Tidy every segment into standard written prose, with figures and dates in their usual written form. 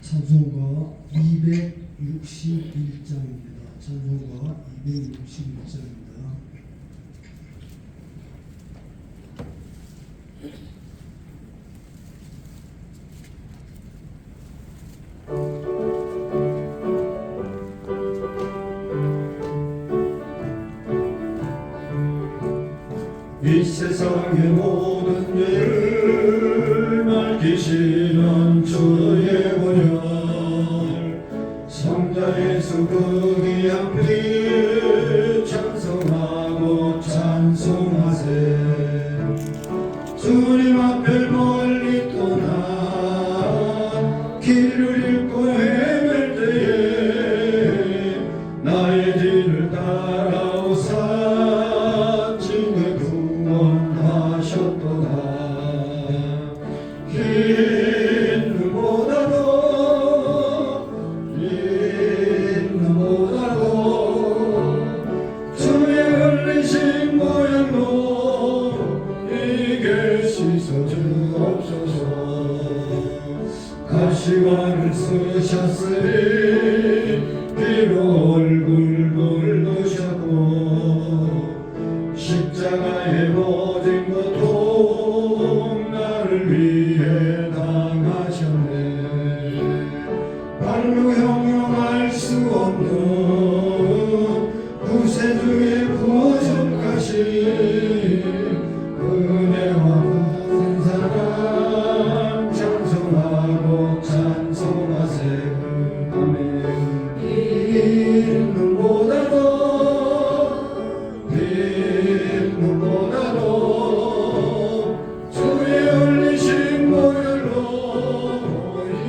찬송가 261장입니다. 찬송가 261장입니다. 이 세상의 모든 죄를 밝히시는 주의 보혈, 성자 예수 그 귀한 피 찬송하고 찬송하세. 주님 앞에 멀리 떠나 길을 잃고 헤맬 때에 나의 뒤를 따라오사 주의 구원하셨도다. 흰 눈보다도 주의 흘리신 보혈로 이게 씻어 주옵소서. 가시관을 쓰셨으니 피로 얼굴을 누셨고 십자가의 모든 고통 나를 위해 당하셨네. 발로 형용할 수 없는 구세주의 부어전가시 은혜와 큰 사랑 찬송하고 찬송하세. 아멘. 흰 눈보다도 주의 흘리신 보혈로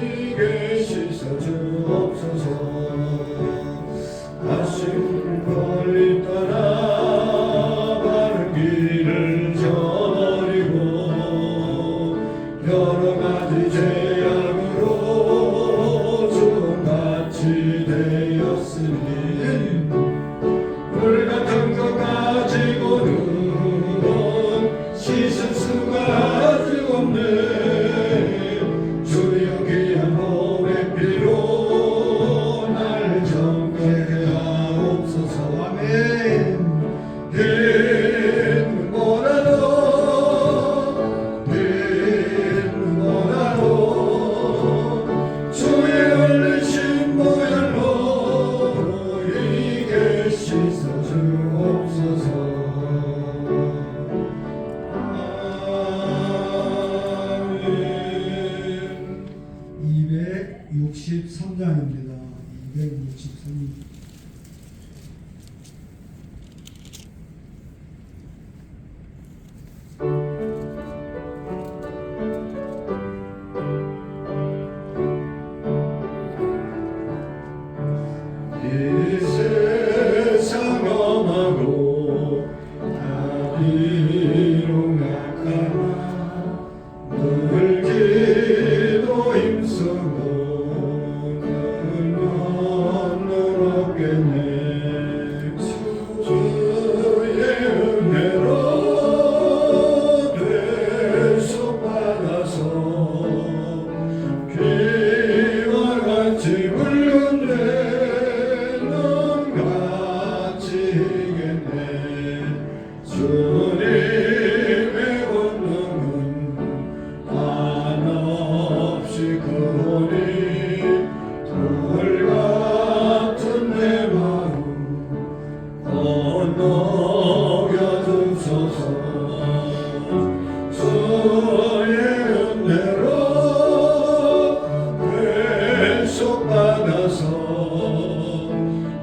이게 씻어 주옵소서. 다시 멀리 떠나 바른 길을 저버리고 여러 가지 죄악으로 주같이 되었으니 물 같은 것 가지고는 씻을 수가 아직 없네. 주여 귀한 몸의 피로 날 정케 하옵소서. 아멘. 흰 눈보다도 주의 흘리신 보혈로 이게 씻어 주옵소서. 263장입니다. 263장. 이 세상 험하고 나비로 약하나 늘 기도 힘쓰고 늘 없겠네. 주의 은혜로 대속받아서 피와 같이 붉은 넌 같이 이겠네. 주님의 권능은 한없이 크오니 돌 같은 내 마음 건너겨 주소서. 주의 은혜로 대속받아서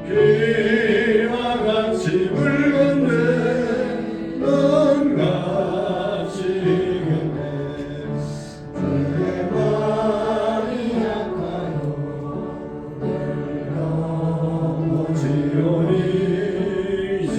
피와 같이 붉은 넌 같이 이겼네. 내 마음이 약하여 늘 넘어지오니 주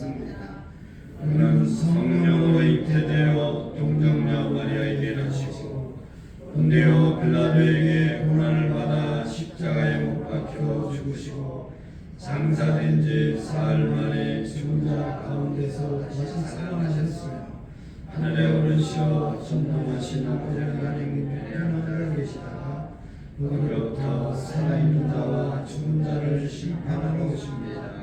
믿습니다. 그는 성령으로 잉태되어 동정녀 마리아에게 나시고 본디오 빌라도에게 고난을 받아 십자가에 못 박혀 죽으시고 장사된 지 사흘 만에 죽은 자 가운데서 다시 살아나셨으며 하늘에 오르시어 전능하신 아버지 하나님 편안하게 계시다가 거기로부터 살아있는 자와 죽은 자를 심판하러 오십니다.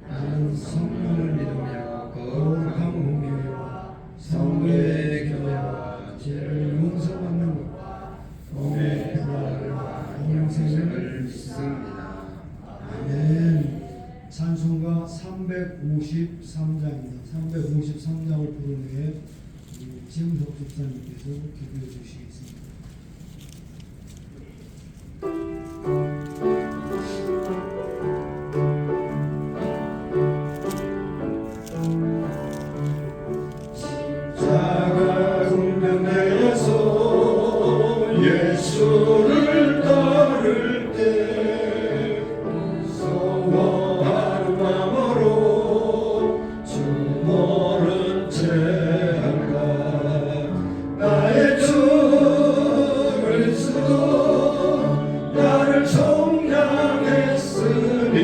나는 성령을 믿으며 거룩한 공교회와 성도의 교회와 죄를 용서받는 것과 몸의 부활과 영생을 믿습니다. 아멘. 찬송가 353장입니다. 353장을 부른 후에 지금석 집사님께서 기도해 주시겠습니다. 십자가 군대에서 예수를 따를 때 무서워하는 마음으로 주 모른 채 할까 나의 주 그리스도 나를 속량했으니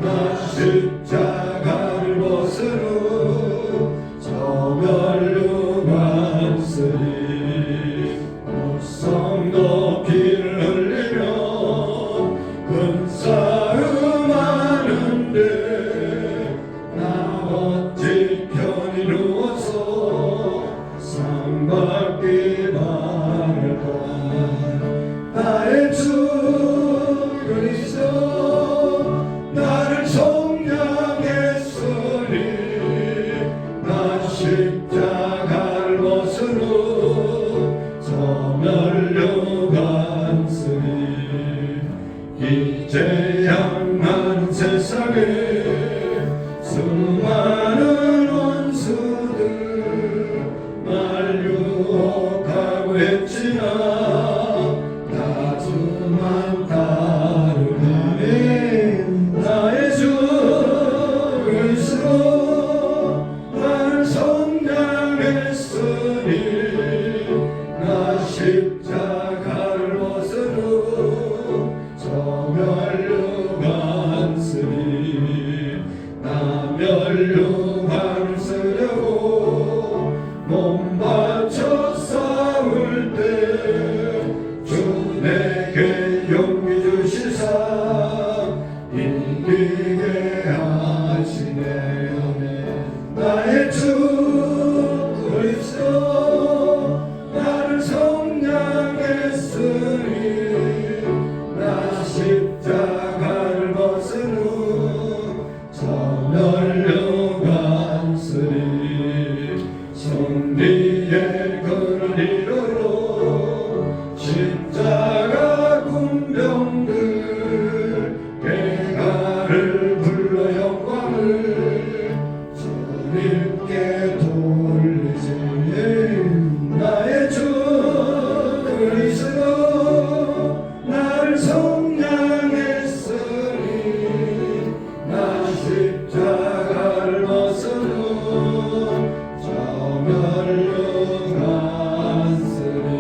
나 십자가를 벗으러 저멸로 갔으니 무성 높이를 흘리며 근싸움하는데 나 어찌 편히 누워서 상 받기 바랄까 나의 주 그리스도 나를 속량했으니 나 십자가를 벗으러 저멸로 갔으니 이제야 나는 세상에 수많은 원수들 날 유혹하고 했지만 다주만 따르네 나의 주 그리스도 나를 속량했으니 나 십자가를 벗으러 저멸로 갔으니 나 멸류관을 쓰려고 몸 바쳐 싸울 때 주 내게 용기 주시사 이기게 하시네 나의 주 그리스도 나를 속량했으니 나 십자가를 벗으러 저멸로 갔으니 승리의 그를 이루러 십자가 군병들 대가를 불러 영광을 주님께 돌리시니 나의 주 그리스도 나를 속량했으니 나 십자가를 벗으러 저멸로 갔으니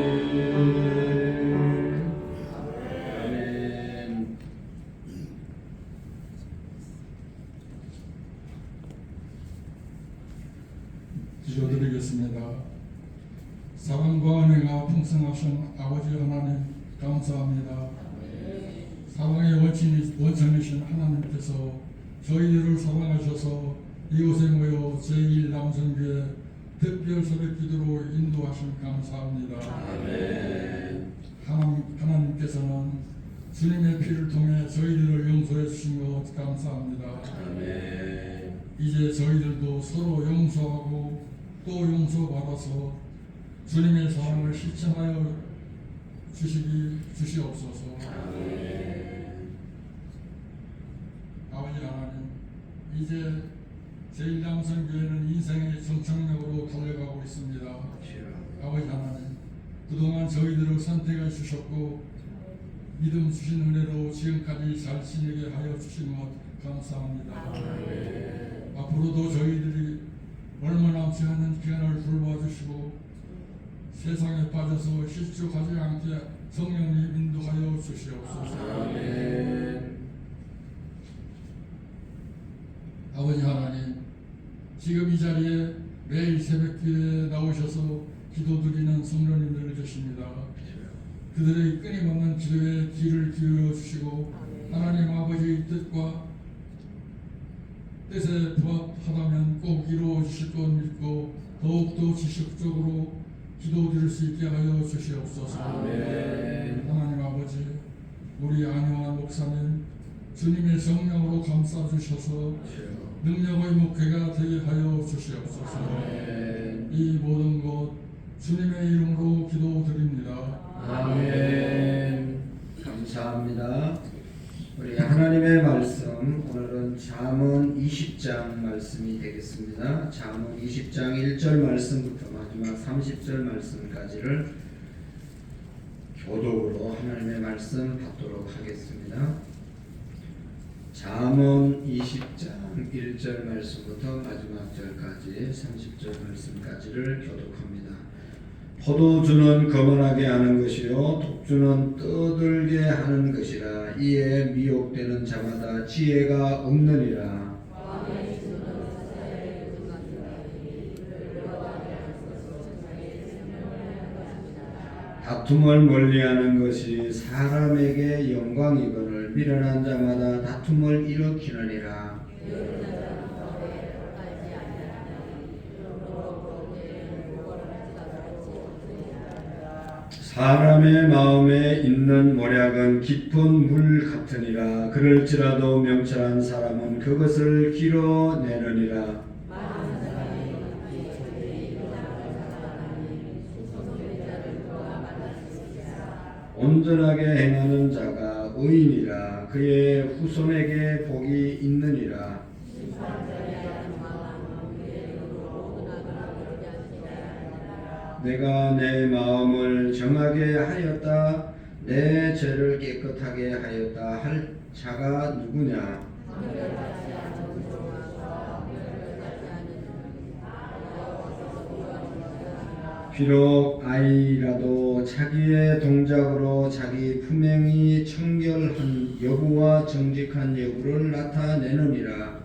아멘. 기도드리겠습니다. 사랑과 은혜가 풍성하신 아버지 하나님 감사합니다. 사랑의 원천이신 하나님께서 저희들을 사랑하셔서 이곳에 모여 제1남성교회 특별 새벽 기도로 인도하심 감사합니다. 하나님께서는 주님의 피를 통해 저희들을 용서해 주신 것 감사합니다. 이제 저희들도 서로 용서하고 또 용서받아서 주님의 사랑을 실천하여 주시옵소서. 아버지 하나님, 이제 제1남성교회는 인생의 정착역으로 달려가고 있습니다. 아버지 하나님, 그동안 저희들을 선택해 주셨고 믿음 주신 은혜로 지금까지 잘 지내게 하여 주신 것 감사합니다. 앞으로도 저희들이 얼마 남지 않은 기간을 돌봐주시고 세상에 빠져서 실족하지 않게 성령님 인도하여 주시옵소서. 아멘. 아버지 하나님, 지금 이 자리에 매일 새벽기도에 나오셔서 기도드리는 성도님들을 주십니다. 그들의 끊임없는 기도에 귀를 기울여 주시고 하나님 아버지의 뜻과 뜻에 부합하다면 꼭 이루어 주실 것 믿고 더욱더 지속적으로 기도드릴 수 있게 하여 주시옵소서. 아멘. 하나님 아버지, 우리 안영환 목사님 주님의 성령으로 감싸 주셔서 능력의 목회가 되게 하여 주시옵소서. 아멘. 이 모든 것 주님의 이름으로 기도드립니다. 아멘. 감사합니다. 우리 하나님의 말씀, 오늘은 잠언 20장 말씀이 되겠습니다. 잠언 20장 1절 말씀부터 마지막 30절 말씀까지를 교독으로 하나님의 말씀 받도록 하겠습니다. 잠언 20장 1절 말씀부터 마지막 절까지 30절 말씀까지를 교독합니다. 포도주는 거만하게 하는 것이요 독주는 떠들게 하는 것이라. 이에 미혹되는 자마다 지혜가 없느니라. 다툼을 멀리하는 것이 사람에게 영광이거늘 미련한 자마다 다툼을 일으키느니라. 사람의 마음에 있는 모략은 깊은 물 같으니라. 그럴지라도 명철한 사람은 그것을 길어내느니라. 온전하게 행하는 자가 의인이라. 그의 후손에게 복이 있느니라. 내가 내 마음을 정하게 하였다. 내 죄를 깨끗하게 하였다 할 자가 누구냐? 비록 아이라도 자기의 동작으로 자기 품행이 청결한 여부와 정직한 여부를 나타내느니라.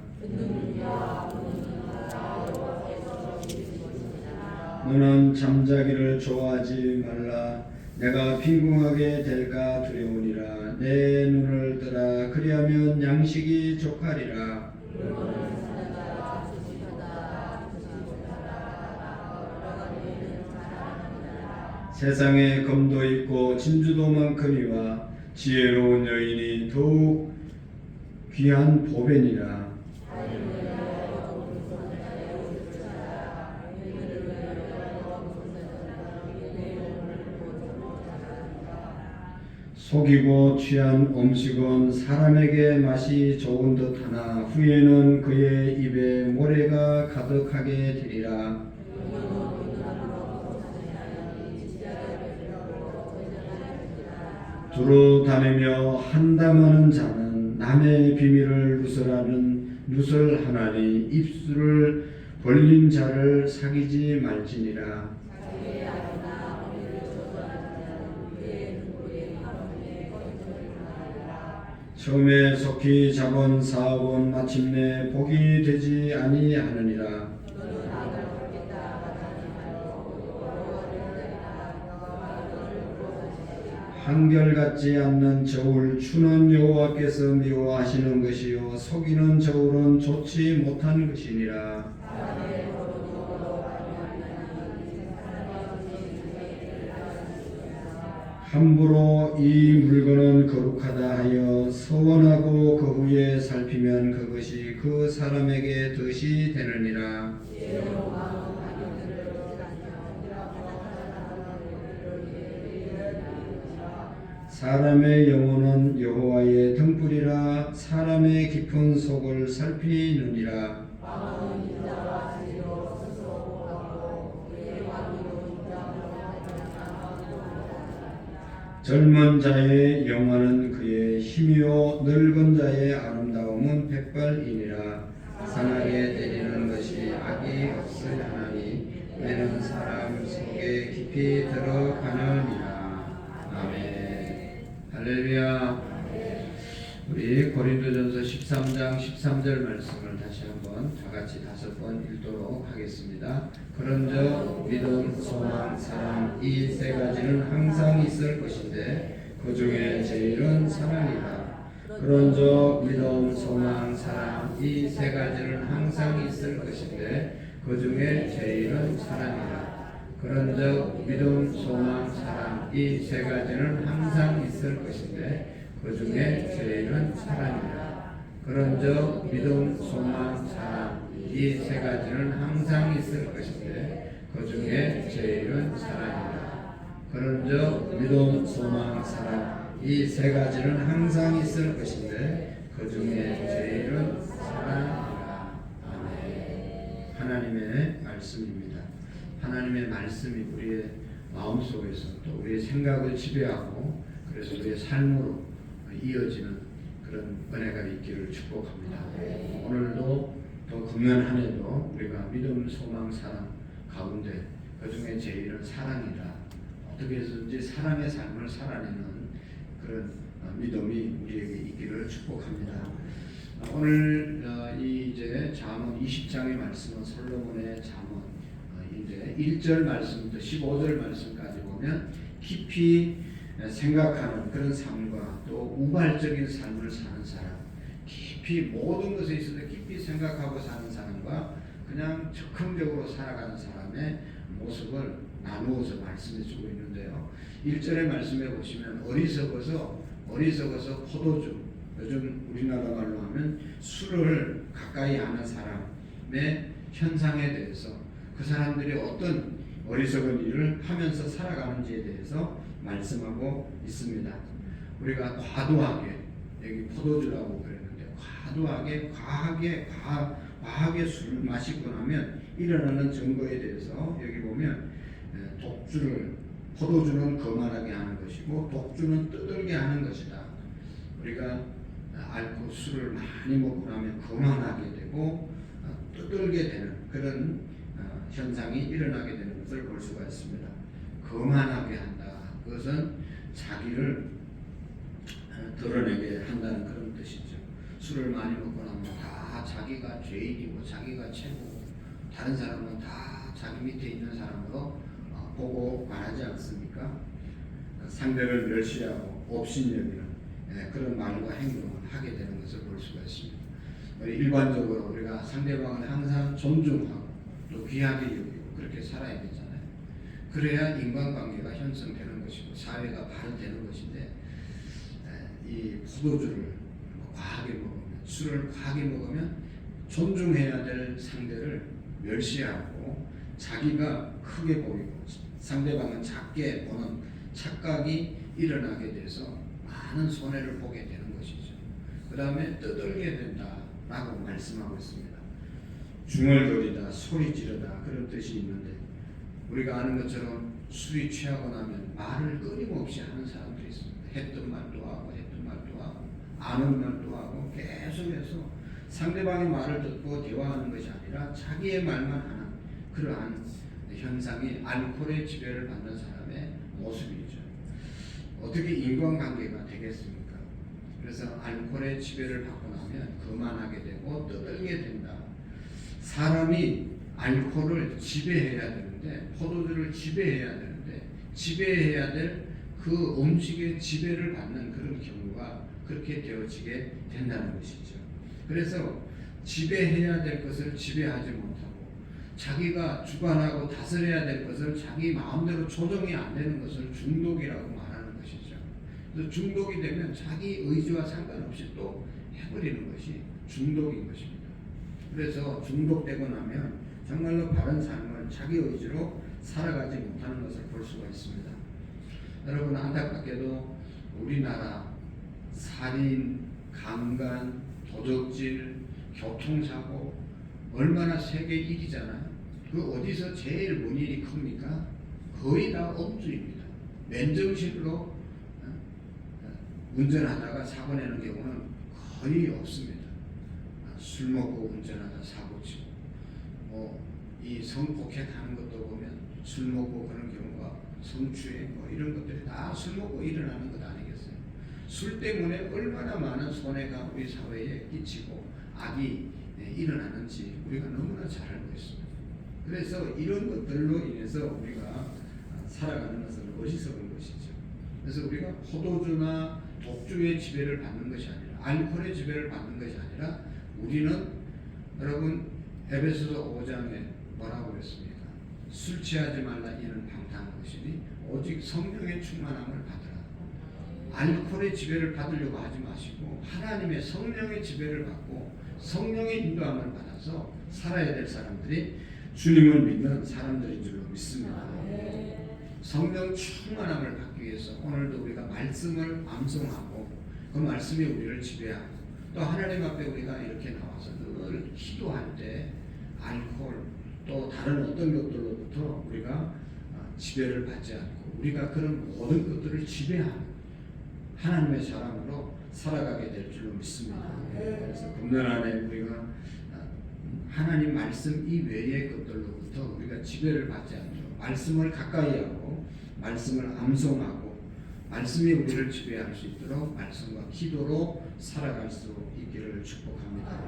너는 잠자기를 좋아하지 말라. 내가 빈궁하게 될까 두려우니라. 내 눈을 뜨라. 그리하면 양식이 족하리라. 세상에 금도 있고 진주도 많거니와 지혜로운 여인이 더욱 귀한 보배니라. 속이고 취한 음식은 사람에게 맛이 좋은 듯하나 후에는 그의 입에 모래가 가득하게 되리라. 두루 다니며 한담하는 자는 남의 비밀을 누설하나니 입술을 벌린 자를 사귀지 말지니라. 처음에 속히 잡은 사업은 마침내 복이 되지 아니하느니라. 한결같지 않는 저울 추는 여호와께서 미워하시는 것이요 속이는 저울은 좋지 못한 것이니라. 함부로 이 물건은 거룩하다 하여 서원하고 그 후에 살피면 그것이 그 사람에게 덫이 되느니라. 사람의 영혼은 여호와의 등불이라. 사람의 깊은 속을 살피느니라. 젊은 자의 영화는 그의 힘이요 늙은 자의 아름다움은 백발이니라. 상하게 때리는 것이 악이 없으려나니 이는 사람 속에 깊이 들어가느니라. 아멘. 할렐루야. 우리 고린도전서 13장 13절 말씀을 다시 한번 다 같이 5번 읽도록 하겠습니다. 그런즉 믿음, 소망, 사랑 이 세 가지는 항상 있을 것인데 그 중에 제일은 사랑이다. 그런즉 믿음, 소망, 사랑 이 세 가지는 항상 있을 것인데 그 중에 제일은 사랑이다. 그런즉 믿음, 소망, 사랑 이 세 가지는 항상 있을 것인데 그 중에 제일은 사랑이다. 그런즉 믿음, 소망, 사랑 이 세 가지는 항상 있을 것인데 그 중에 제일은 사랑이다. 그런즉 믿음, 소망, 사랑 이 세 가지는 항상 있을 것인데 그 중에 제일은 사랑이다. 아멘. 하나님의 말씀입니다. 하나님의 말씀이 우리의 마음속에서 또 우리의 생각을 지배하고 그래서 우리의 삶으로 이어지는 그런 은혜가 있기를 축복합니다. 오늘도 더 금년 한 해도 우리가 믿음, 소망, 사랑 가운데 그 중에 제일은 사랑이다. 어떻게 해서든지 사랑의 삶을 살아내는 그런 믿음이 우리에게 있기를 축복합니다. 오늘 이제 잠언 20장의 말씀은 솔로몬의 잠언인데 1절 말씀부터 15절 말씀까지 보면 깊이 생각하는 그런 삶과 또 우발적인 삶을 사는 사람, 깊이 모든 것에 있어서 깊이 생각하고 사는 사람과 그냥 즉흥적으로 살아가는 사람의 모습을 나누어서 말씀해 주고 있는데요. 1절의 말씀에 보시면 어리석어서 포도주, 요즘 우리나라 말로 하면 술을 가까이 하는 사람의 현상에 대해서 그 사람들이 어떤 어리석은 일을 하면서 살아가는지에 대해서 말씀하고 있습니다. 우리가 과도하게 여기 포도주라고 그랬는데 과하게 술을 마시고 나면 일어나는 증거에 대해서 여기 보면 포도주는 거만하게 하는 것이고 독주는 떠들게 하는 것이다. 우리가 술을 많이 먹고 나면 거만하게 되고 떠들게 되는 그런 현상이 일어나게 되는 것을 볼 수가 있습니다. 거만하게 한다. 그것은 자기를 드러내게 한다는 그런 뜻이죠. 술을 많이 먹고 나면 다 자기가 죄인이고 자기가 최고고 다른 사람은 다 자기 밑에 있는 사람으로 보고 말하지 않습니까? 상대를 멸시하고 업신여기는 그런 말과 행동을 하게 되는 것을 볼 수가 있습니다. 일반적으로 우리가 상대방을 항상 존중하고 또 귀하게 여기고 그렇게 살아야 되잖아요. 그래야 인간관계가 형성되는 것이고 사회가 발전되는 것인데 이 포도주를 과하게 먹으면 술을 과하게 먹으면 존중해야 될 상대를 멸시하고 자기가 크게 보이고 상대방은 작게 보는 착각이 일어나게 돼서 많은 손해를 보게 되는 것이죠. 그 다음에 떠들게 된다라고 말씀하고 있습니다. 중얼거리다, 소리 지르다 그런 뜻이 있는데 우리가 아는 것처럼 술이 취하고 나면 말을 끊임없이 하는 사람들이 있습니다. 했던 말도 하고 아는 말도 하고 계속해서 상대방의 말을 듣고 대화하는 것이 아니라 자기의 말만 하는 그러한 현상이 알코올의 지배를 받는 사람의 모습이죠. 어떻게 인간관계가 되겠습니까? 그래서 알코올의 지배를 받고 나면 거만하게 되고 떠들게 된다. 사람이 알코올을 지배해야 되는데 포도주를 지배해야 되는데 지배해야 될 그 음식의 지배를 받는 그런 경우가 그렇게 되어지게 된다는 것이죠. 그래서 지배해야 될 것을 지배하지 못하고 자기가 주관하고 다스려야 될 것을 자기 마음대로 조정이 안 되는 것을 중독이라고 말하는 것이죠. 그래서 중독이 되면 자기 의지와 상관없이 또 해버리는 것이 중독인 것입니다. 그래서 중독되고 나면 정말로 바른 삶을 자기 의지로 살아가지 못하는 것을 볼 수가 있습니다. 여러분 안타깝게도 우리나라 살인, 강간, 도적질, 교통사고 얼마나 세계 1위잖아요. 그 어디서 제일 원인이 큽니까? 거의 다 음주입니다. 맨정신으로 운전하다가 사고 내는 경우는 거의 없습니다. 술 먹고 운전하다 사고 치고 이 성폭행하는 것도 보면 술 먹고 그런 경우가 성추행 이런 것들이 다 술 먹고 일어나는 것 아니겠어요? 술 때문에 얼마나 많은 손해가 우리 사회에 끼치고 악이 일어나는지 우리가 너무나 잘 알고 있습니다. 그래서 이런 것들로 인해서 우리가 살아가는 것은 어리석은 것이죠. 그래서 우리가 포도주나 독주의 지배를 받는 것이 아니라 알코올의 지배를 받는 것이 아니라 우리는 여러분 에베소서 5장에 뭐라고 그랬습니까? 술 취하지 말라 이는 방탕한 것이니 오직 성령의 충만함을 받으라. 알코올의 지배를 받으려고 하지 마시고 하나님의 성령의 지배를 받고 성령의 인도함을 받아서 살아야 될 사람들이 주님을 믿는 사람들인 줄로 믿습니다. 성령 충만함을 받기 위해서 오늘도 우리가 말씀을 암송하고 그 말씀이 우리를 지배하고 또 하나님 앞에 우리가 이렇게 나와서 늘 기도할 때 알코올 또 다른 어떤 것들로부터 우리가 지배를 받지 않고 우리가 그런 모든 것들을 지배하는 하나님의 사람으로 살아가게 될 줄로 믿습니다. 그래서 금년 안에 우리가 하나님 말씀 이외의 것들로부터 우리가 지배를 받지 않도록 말씀을 가까이 하고 말씀을 암송하고 말씀이 우리를 지배할 수 있도록 말씀과 기도로 살아갈 수 있기를 축복합니다.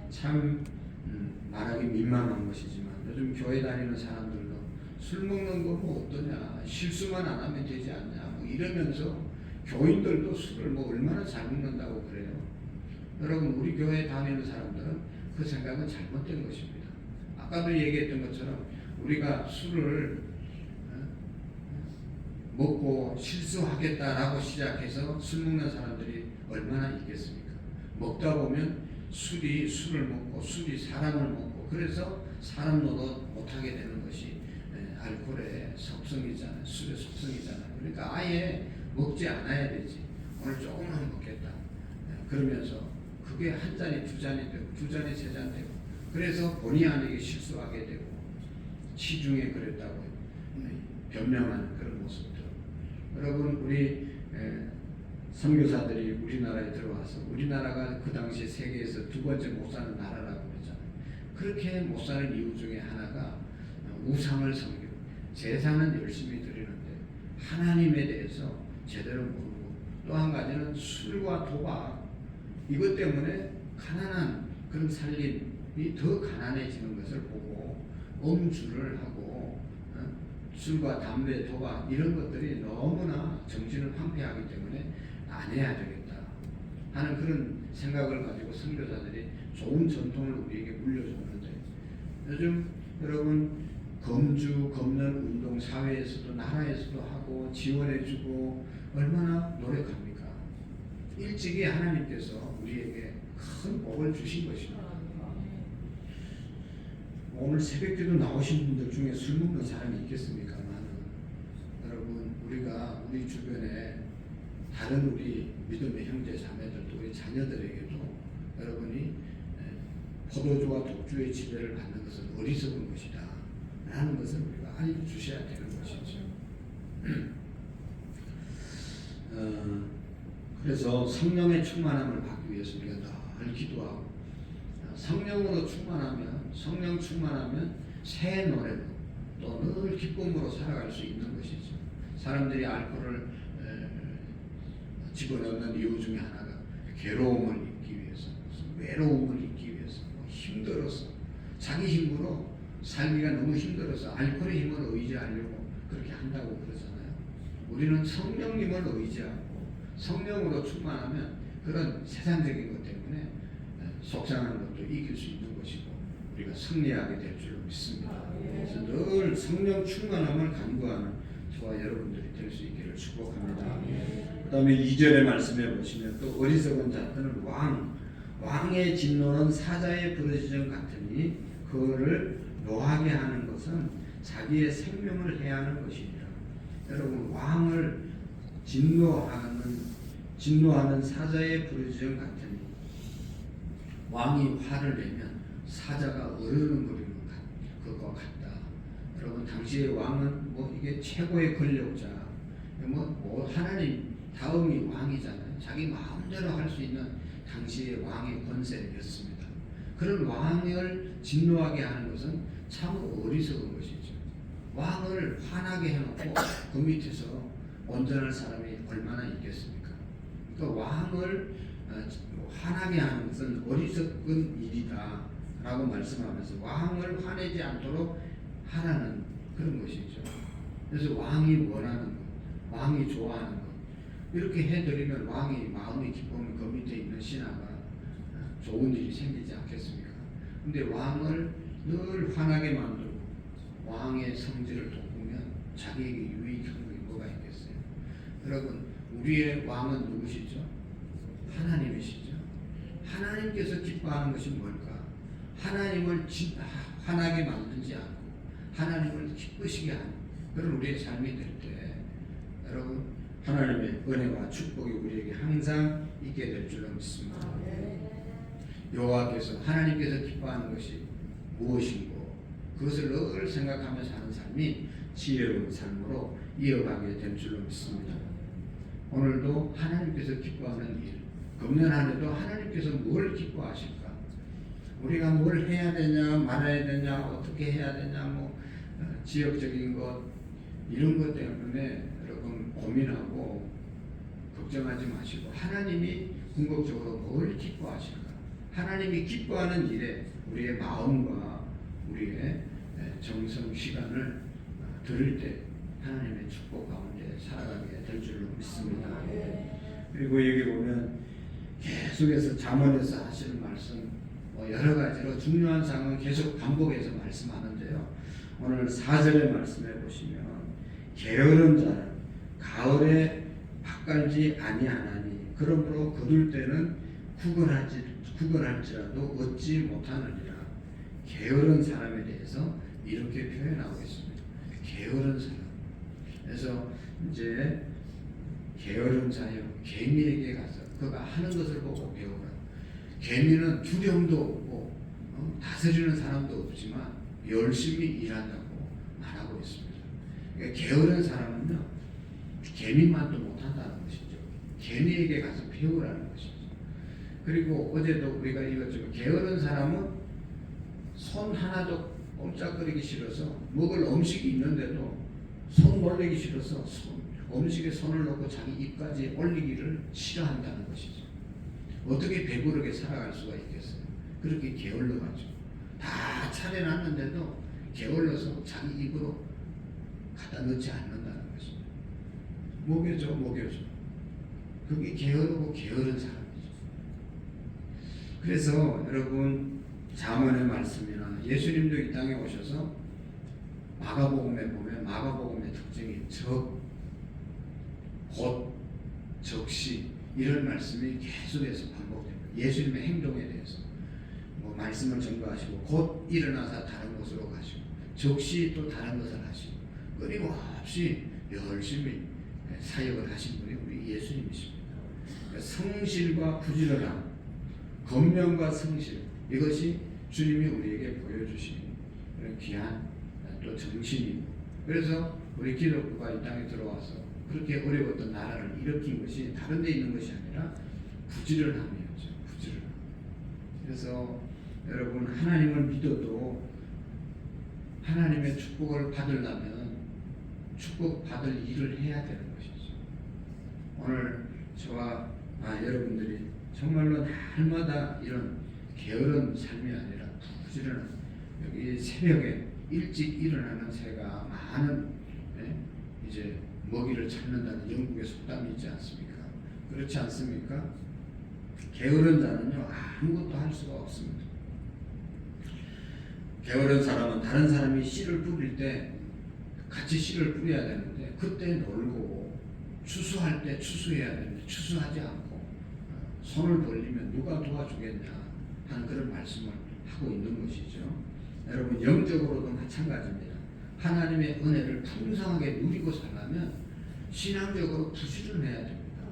참 말하기 민망한 것이지만 요즘 교회 다니는 사람들도 술 먹는 거 뭐 어떠냐, 실수만 안 하면 되지 않냐 뭐 이러면서 교인들도 술을 뭐 얼마나 잘 먹는다고 그래요. 여러분 우리 교회 다니는 사람들은 그 생각은 잘못된 것입니다. 아까도 얘기했던 것처럼 우리가 술을 먹고 실수하겠다라고 시작해서 술 먹는 사람들이 얼마나 있겠습니까? 먹다 보면 술을 먹고 술이 사람을 먹고 그래서 사람 노릇 못하게 되는 것이 알코올의 속성이잖아요. 술의 속성이잖아요. 그러니까 아예 먹지 않아야 되지. 오늘 조금만 먹겠다. 그러면서 그게 한 잔이 두 잔이 되고 두 잔이 세 잔 되고 그래서 본의 아니게 실수하게 되고 시중에 그랬다고 변명하는 그런 모습들. 여러분 우리 선교사들이 우리나라에 들어와서 우리나라가 그 당시 세계에서 두 번째 못 사는 나라라고 그랬잖아요. 그렇게 못 사는 이유 중에 하나가 우상을 섬기고 제사는 열심히 드리는데 하나님에 대해서 제대로 모르고 또 한 가지는 술과 도박 이것 때문에 가난한 그런 살림이 더 가난해지는 것을 보고 음주를 하고 술과 담배, 도박 이런 것들이 너무나 정신을 황폐하기 때문에 안 해야 되겠다 하는 그런 생각을 가지고 선교사들이 좋은 전통을 우리에게 물려줬는데 요즘 여러분 검주, 검는 운동 사회에서도 나라에서도 하고 지원해주고 얼마나 노력합니까? 일찍이 하나님께서 우리에게 큰 복을 주신 것입니다. 오늘 새벽기도 나오신 분들 중에 술 먹는 사람이 있겠습니까? 여러분 우리가 우리 주변에 다른 우리 믿음의 형제 자매들 또 우리 자녀들에게도 여러분이 포도주와 독주의 지배를 받는 것은 어리석은 것이다 라는 것을 우리가 알려주셔야 되는 것이죠. 그래서 성령의 충만함을 받기 위해서 우리가 늘 기도하고 성령으로 충만하면 성령 충만하면 새 노래로 또 늘 기쁨으로 살아갈 수 있는 것이죠. 사람들이 알코올을 집어넣는 이유 중에 하나가 괴로움을 잊기 위해서, 외로움을 잊기 위해서, 힘들어서 자기 힘으로 살기가 너무 힘들어서 알코올의 힘을 의지하려고 그렇게 한다고 그러잖아요. 우리는 성령님을 의지하고 성령으로 충만하면 그런 세상적인 것 때문에 속상한 것도 이길 수 있는 것이고 우리가 승리하게 될 줄로 믿습니다. 그래서 늘 성령 충만함을 간구하는 저와 여러분들이 될 수 있기를 축복합니다. 그 다음에 2절의 말씀에 보시면 또 어리석은 자들은 왕의 진노는 사자의 부르짖음 같으니 그거를 노하게 하는 것은 자기의 생명을 해하는 것이니라. 여러분 왕을 진노하는 사자의 부르짖음 같으니 왕이 화를 내면 사자가 어르렁거리는 것과 같다. 여러분 당시의 왕은 뭐 이게 최고의 권력자, 뭐 하나님 다음이 왕이잖아요. 자기 마음대로 할 수 있는 당시의 왕의 권세였습니다. 그런 왕을 진노하게 하는 것은 참으로 어리석은 것이죠. 왕을 화나게 해놓고 그 밑에서 온전할 사람이 얼마나 있겠습니까? 그러니까 왕을 화나게 하는 것은 어리석은 일이다 라고 말씀하면서 왕을 화내지 않도록 하라는 그런 것이죠. 그래서 왕이 원하는 것, 왕이 좋아하는 것 이렇게 해드리면 왕이 마음이 기쁘면 그 밑에 있는 신하가 좋은 일이 생기지 않겠습니까? 근데 왕을 늘 화나게 만들고 왕의 성질을 돋구면 자기에게 유익한 게 뭐가 있겠어요? 여러분, 우리의 왕은 누구시죠? 하나님이시죠. 하나님께서 기뻐하는 것이 뭘까? 하나님을 화나게 만들지 않고 하나님을 기쁘시게 하는 그런 우리의 삶이 될 때 여러분 하나님의 은혜와 축복이 우리에게 항상 있게 될 줄로 믿습니다. 여호와께서 하나님께서 기뻐하는 것이 무엇인고 그것을 늘 생각하며 사는 삶이 지혜로운 삶으로 이어가게 될 줄로 믿습니다. 오늘도 하나님께서 기뻐하는 일, 금년 한 해도 하나님께서 뭘 기뻐하실까? 우리가 뭘 해야 되냐, 말아야 되냐, 어떻게 해야 되냐, 지역적인 것 이런 것 때문에 여러분 고민하고 걱정하지 마시고 하나님이 궁극적으로 뭘 기뻐하실까? 하나님이 기뻐하는 일에 우리의 마음과 우리의 정성 시간을 들을 때 하나님의 축복 가운데 살아가게 될 줄로 믿습니다. 그리고 여기 보면 계속해서 잠언에서 하시는 말씀 여러 가지로 중요한 상황은 계속 반복해서 말씀하는데요. 오늘 4절의 말씀해 보시면 게으른 자는 가을에 밭갈지 아니하나니 그러므로 거둘 때는 구걸할지라도 얻지 못하느니라. 게으른 사람에 대해서 이렇게 표현하고 있습니다. 게으른 사람. 그래서 이제 게으른 자여 개미에게 가서 그가 하는 것을 보고 배우라. 개미는 두려움도 없고 다스리는 사람도 없지만 열심히 일한다고 말하고 있습니다. 그러니까 게으른 사람은요 개미만도 못한다는 것이죠. 개미에게 가서 배우라는 것이죠. 그리고 어제도 우리가 읽었지만 게으른 사람은 손 하나도 꼼짝거리기 싫어서 먹을 음식이 있는데도 손 벌리기 싫어서 음식에 손을 넣고 자기 입까지 올리기를 싫어한다는 것이죠. 어떻게 배부르게 살아갈 수가 있겠어요? 그렇게 게을러가지고 다 차려놨는데도 게을러서 자기 입으로 갖다 넣지 않는다는 것입니다. 먹여줘. 그게 게으르고 게으른 사람이죠. 그래서 여러분 잠언의 말씀이나 예수님도 이 땅에 오셔서 마가복음에 보면 마가복음의 특징이 곧, 적시 이런 말씀이 계속해서 반복됩니다. 예수님의 행동에 대해서 말씀을 전가하시고 곧 일어나서 다른 곳으로 가시고 적시 또 다른 것을 하시고 끊임없이 열심히 사역을 하신 분이 우리 예수님이십니다. 그러니까 성실과 부지런함, 권면과 성실 이것이 주님이 우리에게 보여주신 그런 귀한 또 정신이고 그래서 우리 기독교가 이 땅에 들어와서 그렇게 어려웠던 나라를 일으킨 것이 다른 데 있는 것이 아니라 부지런함이었죠. 부지런함. 그래서 여러분 하나님을 믿어도 하나님의 축복을 받으려면 축복받을 일을 해야 되는 것이죠. 오늘 저와 여러분들이 정말로 날마다 이런 게으른 삶이 아니라 부지런한 여기 새벽에 일찍 일어나는 새가 많은 이제 먹이를 찾는다는 영국의 속담이 있지 않습니까? 그렇지 않습니까? 게으른 자는요 아무것도 할 수가 없습니다. 게으른 사람은 다른 사람이 씨를 뿌릴 때 같이 씨를 뿌려야 되는데 그때 놀고 추수할 때 추수해야 되는데 추수하지 않고 손을 벌리면 누가 도와주겠냐 하는 그런 말씀을 하고 있는 것이죠. 여러분 영적으로도 마찬가지입니다. 하나님의 은혜를 풍성하게 누리고 살려면 신앙적으로 부지런해야 됩니다.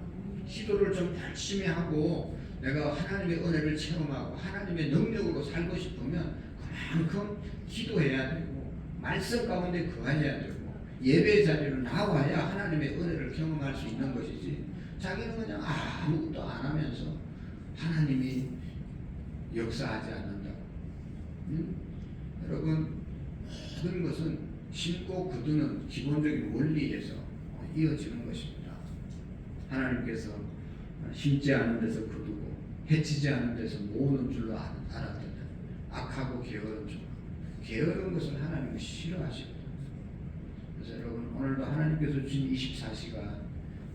기도를 좀 열심히 하고 내가 하나님의 은혜를 체험하고 하나님의 능력으로 살고 싶으면 그만큼 기도해야 되고 말씀 가운데 거해야 되고 예배 자리로 나와야 하나님의 은혜를 경험할 수 있는 것이지 자기는 그냥 아무것도 안 하면서 하나님이 역사하지 않는다고 여러분 모든 것은 심고 거두는 기본적인 원리에서 이어지는 것입니다. 하나님께서 심지 않은 데서 거두고 해치지 않은 데서 모으는 줄로 알았거든. 악하고 게으른 줄. 게으른 것은 하나님이 싫어하시거든. 그래서 여러분 오늘도 하나님께서 주신 24시간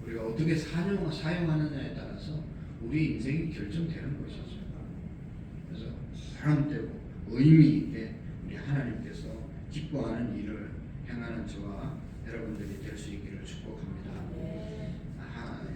우리가 어떻게 사용하느냐에 따라서 우리 인생이 결정되는 것이죠. 그래서 보람되고 의미 있게 우리 하나님께서 기뻐하는 일을 행하는 저와 여러분들이 될 수 있기를 축복합니다.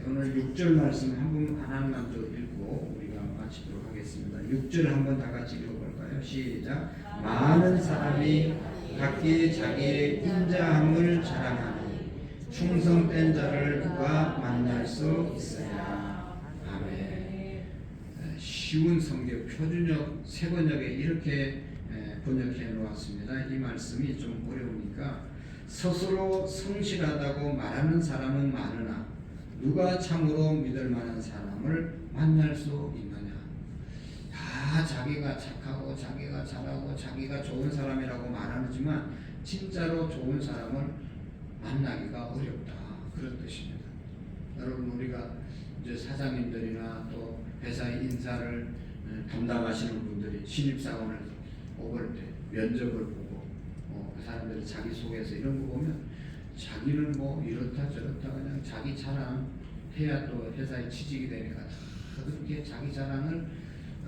오늘 6절 말씀 하나만 더 읽고 우리가 마치도록 하겠습니다. 6절 한번 다 같이 읽어볼까요? 시작. 많은 사람이 각기 자기의 인자함을 자랑하니 충성된 자를 누가 만날 수 있으랴. 아멘. 쉬운 성경 표준역 세 번역에 이렇게 번역해 놓았습니다. 이 말씀이 좀 어려우니까 스스로 성실하다고 말하는 사람은 많으나 누가 참으로 믿을 만한 사람을 만날 수 있느냐. 다 자기가 착하고 자기가 잘하고 자기가 좋은 사람이라고 말하지만 진짜로 좋은 사람을 만나기가 어렵다. 그런 뜻입니다. 여러분 우리가 이제 사장님들이나 또 회사의 인사를 담당하시는 분들이 신입사원을 뽑을 때 면접을 보고 그 사람들이 자기소개서 이런 거 보면 자기는 뭐 이렇다 저렇다 그냥 자기 자랑 해야 또 회사에 취직이 되니까 다 그렇게 자기 자랑을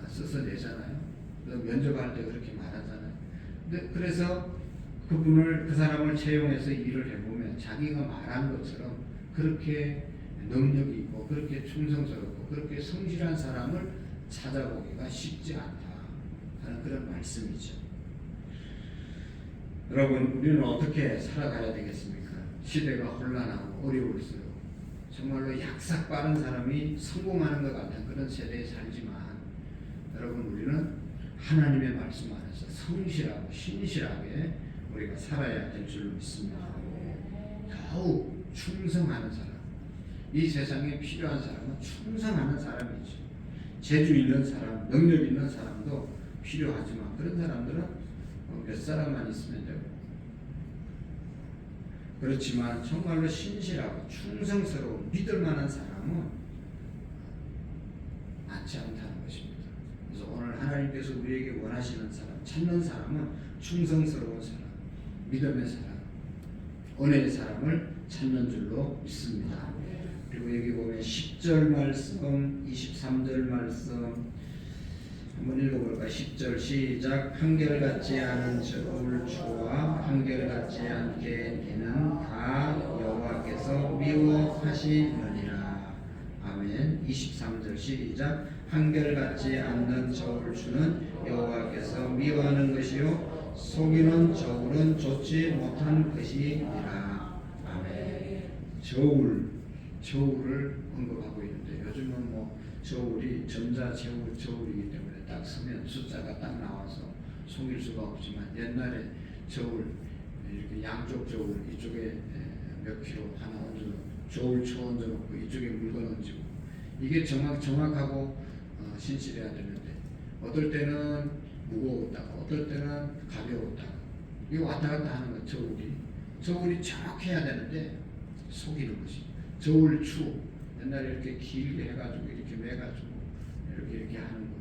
써서 내잖아요. 면접할 때 그렇게 말하잖아요. 근데 그래서 그 사람을 채용해서 일을 해보면 자기가 말한 것처럼 그렇게 능력이 있고 그렇게 충성스럽고 그렇게 성실한 사람을 찾아보기가 쉽지 않다 하는 그런 말씀이죠. 여러분 우리는 어떻게 살아가야 되겠습니까? 시대가 혼란하고 어려울수록 정말로 약삭 빠른 사람이 성공하는 것 같은 그런 세대에 살지만 여러분 우리는 하나님의 말씀 안에서 성실하고 신실하게 우리가 살아야 될 줄 믿습니다. 더욱 충성하는 사람, 이 세상에 필요한 사람은 충성하는 사람이죠. 재주 있는 사람, 능력 있는 사람도 필요하지만 그런 사람들은 몇 사람만 있으면 되고 그렇지만 정말로 신실하고 충성스러운 믿을 만한 사람은 많지 않다는 것입니다. 그래서 오늘 하나님께서 우리에게 원하시는 사람, 찾는 사람은 충성스러운 사람, 믿음의 사람, 은혜의 사람을 찾는 줄로 믿습니다. 그리고 여기 보면 10절 말씀, 23절 말씀 한번 읽어볼까요? 10절 시작. 한결같지 않은 저울 주와 한결같지 않게 되는 다 여호와께서 미워하시느니라. 아멘. 23절 시작. 한결같지 않는 저울 주는 여호와께서 미워하는 것이요 속이는 저울은 좋지 못한 것이니라. 아멘. 저울을 언급하고 있는데 요즘은 뭐 저울이 전자저울이기 때문에 딱 쓰면 숫자가 딱 나와서 속일 수가 없지만 옛날에 저울 이렇게 양쪽 저울 이쪽에 몇 킬로 하나 얹어놓고 저울초 얹어놓고 이쪽에 물건 얹고 이게 정확하고 신실해야 되는데 어떨 때는 무거웠다가 어떨 때는 가벼웠다가 이거 왔다 갔다 하는 거 저울이 정확해야 되는데 속이는 것이 저울추 옛날에 이렇게 길게 해가지고 이렇게 매가지고 이렇게 하는 거.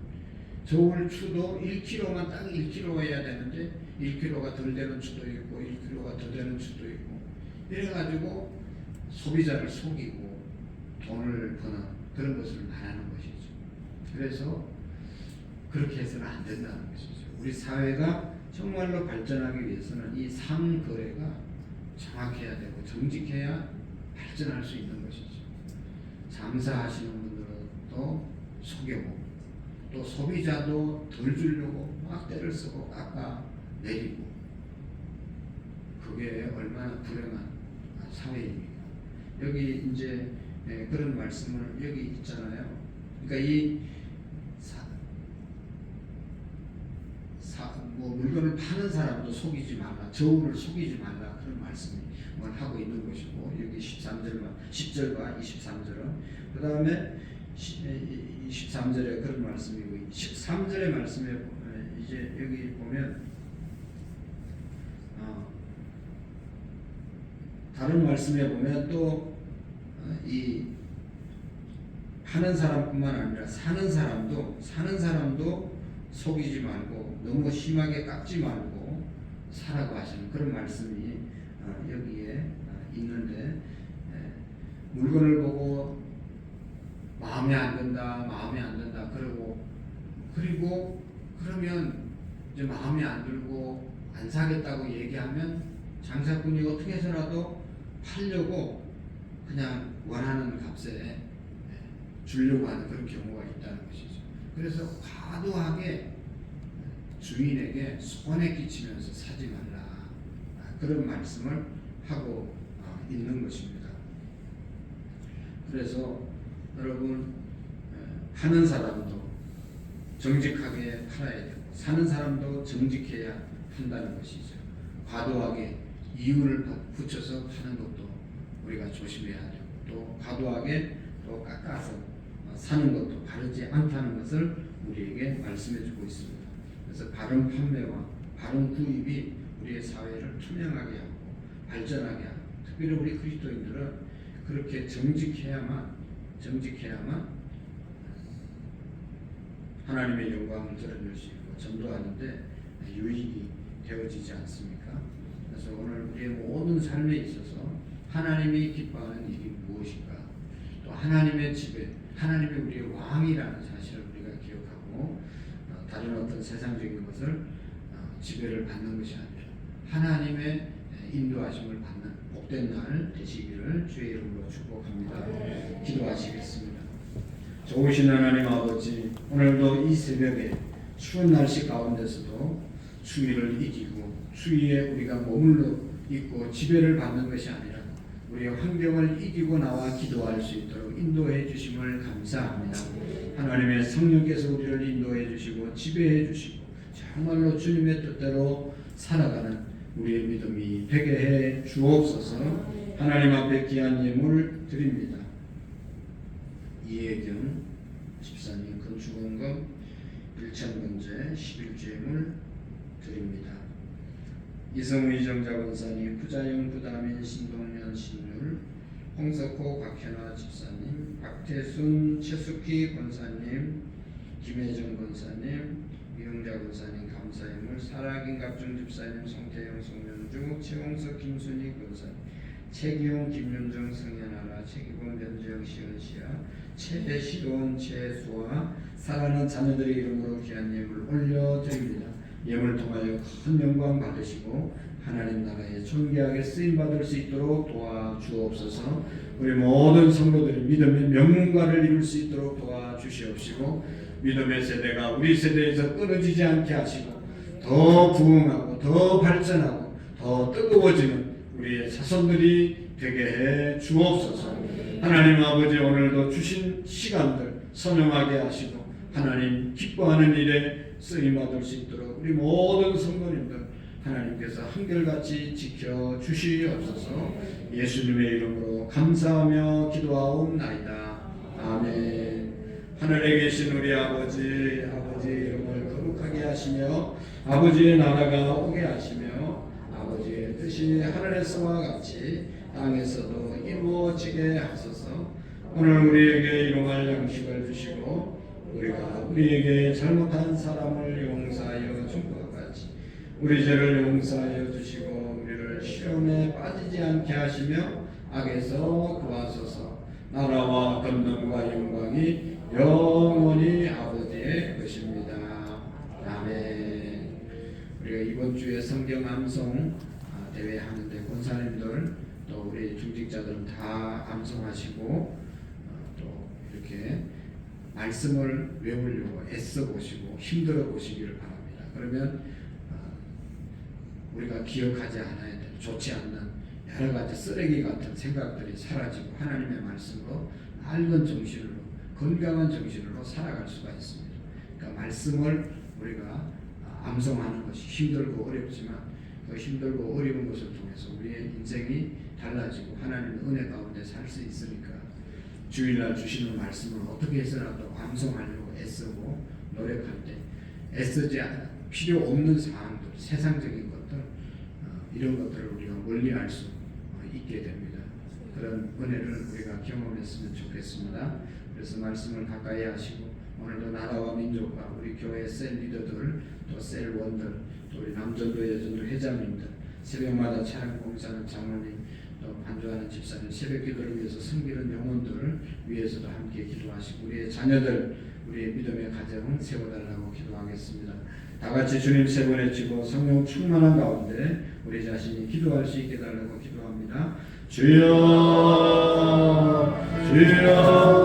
저울추도 1kg만 딱 1kg 해야 되는데 1kg가 덜 되는 추도 있고 1kg가 더 되는 추도 있고 이래가지고 소비자를 속이고 돈을 버는 그런 것을 말하는 것이죠. 그래서 그렇게 해서는 안 된다는 것이죠. 우리 사회가 정말로 발전하기 위해서는 이 상거래가 정확해야 되고 정직해야 발전할 수 있는 것이죠. 장사하시는 분들은 또 속여보고 또 소비자도 덜 주려고 막 때를 쓰고 깎아내리고 그게 얼마나 불행한 사회입니까? 여기 이제 그런 말씀을 여기 있잖아요. 그러니까 이 물건을 파는 사람도 속이지 말라, 저울을 속이지 말라 그런 말씀을 하고 있는 것이고 여기 10절과 23절은 그 다음에 23절에 그런 말씀이고 13절의 말씀에 이제 여기 보면 다른 말씀에 보면 또 이 하는 사람뿐만 아니라 사는 사람도 속이지 말고 너무 심하게 깎지 말고 살아고 하시는 그런 말씀이 여기에 있는데, 물건을 보고 마음에 안 든다 그리고 그러면 이제 마음에 안 들고 안 사겠다고 얘기하면 장사꾼이 어떻게 해서라도 팔려고 그냥 원하는 값에 주려고 하는 그런 경우가 있다는 것이죠. 그래서 과도하게 주인에게 손해 끼치면서 사지 말라, 그런 말씀을 하고 있는 것입니다. 그래서 여러분, 하는 사람도 정직하게 팔아야 되고 사는 사람도 정직해야 한다는 것이죠. 과도하게 이윤을 붙여서 파는 것도 우리가 조심해야 되고, 또 과도하게 또 깎아서 사는 것도 바르지 않다는 것을 우리에게 말씀해 주고 있습니다. 그래서 바른 판매와 바른 구입이 우리의 사회를 투명하게 하고 발전하게 하고, 특별히 우리 그리스도인들은 그렇게 정직해야만 하나님의 영광을 드러낼 수 있고 전도하는데 유익이 되어지지 않습니까? 그래서 오늘 우리의 모든 삶에 있어서 하나님이 기뻐하는 일이 무엇인가, 또 하나님의 집에 하나님이 우리의 왕이라는 사실을 우리가 기억하고, 다른 어떤 세상적인 것을 지배를 받는 것이 아니라 하나님의 인도하심을 받는 복된 날 되시기를 주의 이름으로 축복합니다. 기도하시겠습니다. 좋으신 하나님 아버지, 오늘도 이 새벽에 추운 날씨 가운데서도 추위를 이기고 추위에 우리가 머물러 있고 지배를 받는 것이 아니라 우리의 환경을 이기고 나와 기도할 수 있도록 인도해 주심을 감사합니다. 하나님의 성령께서 우리를 인도해 주시고 지배해 주시고 정말로 주님의 뜻대로 살아가는 우리의 믿음이 되게 해 주옵소서. 하나님 앞에 귀한 예물 드립니다. 이혜경 집사님 건축원금 1,000번째 11주예물 드립니다. 이성우 이정자 권사님, 구자영 부다민 신동현 신율, 홍석호 곽현아 집사님, 박태순 최숙희 권사님, 김혜정 권사님, 이영자 권사님 감사예물, 사라긴 갑중 집사님, 송태영 송명주, 최홍석 김순희 권사님, 최기용 김윤정 성현아라, 최기봉 변재영 시은시아, 최시돈 최수아 사랑하는 자녀들의 이름으로 귀한 예물 올려드립니다. 예물 통하여 큰 영광 받으시고 하나님 나라에 존귀하게 쓰임 받을 수 있도록 도와주옵소서. 우리 모든 성도들이 믿음의 명문가를 이룰 수 있도록 도와주시옵시고, 믿음의 세대가 우리 세대에서 끊어지지 않게 하시고 더 부흥하고 더 발전하고 더 뜨거워지는 우리의 자손들이 되게 해 주옵소서. 하나님 아버지, 오늘도 주신 시간들 선용하게 하시고 하나님 기뻐하는 일에 쓰임받을 수 있도록 우리 모든 성도님들 하나님께서 한결같이 지켜주시옵소서. 예수님의 이름으로 감사하며 기도하옵나이다. 아멘. 하늘에 계신 우리 아버지, 아버지의 이름을 거룩하게 하시며 아버지의 나라가 오게 하시며 아버지의 뜻이 하늘에서와 같이 땅에서도 이루어지게 하소서. 오늘 우리에게 일용할 양식을 주시고 우리가 우리에게 잘못한 사람을 용서하여 준 것 같이 우리 죄를 용서하여 주시고 우리를 시험에 빠지지 않게 하시며 악에서 구하소서. 나라와 권능과 영광이 영원히 아버지의 것입니다. 아멘. 우리가 이번 주에 성경 암송 대회 하는데 권사님들 또 우리 중직자들은 다 암송하시고 또 이렇게 말씀을 외우려고 애써 보시고 힘들어 보시기를 바랍니다. 그러면 우리가 기억하지 않아야 될 좋지 않는 여러 가지 쓰레기 같은 생각들이 사라지고 하나님의 말씀으로 맑은 정신으로 건강한 정신으로 살아갈 수가 있습니다. 그러니까 말씀을 우리가 암송하는 것이 힘들고 어렵지만 그 힘들고 어려운 것을 통해서 우리의 인생이 달라지고 하나님의 은혜 가운데 살 수 있으니까 주일날 주시는 말씀을 어떻게 해서라도 암송하려고 애쓰고 노력할 때 애쓰지 필요 없는 사항들, 세상적인 것들 이런 것들을 우리가 멀리할 수 있게 됩니다. 그런 은혜를 우리가 경험했으면 좋겠습니다. 그래서 말씀을 가까이 하시고 오늘도 나라와 민족과 우리 교회 셀 리더들 또 셀원들 또 우리 남전도 여전도 회장님들 새벽마다 차량 공사하는 장로님 또 반주하는 집사님 새벽 기도를 위해서 섬기는 영혼들을 위해서도 함께 기도하시고 우리의 자녀들 우리의 믿음의 가정을 세워달라고 기도하겠습니다. 다 같이 주님 세 번에 치고 성령 충만한 가운데 우리 자신이 기도할 수 있게 달라고 기도합니다. 주여 주여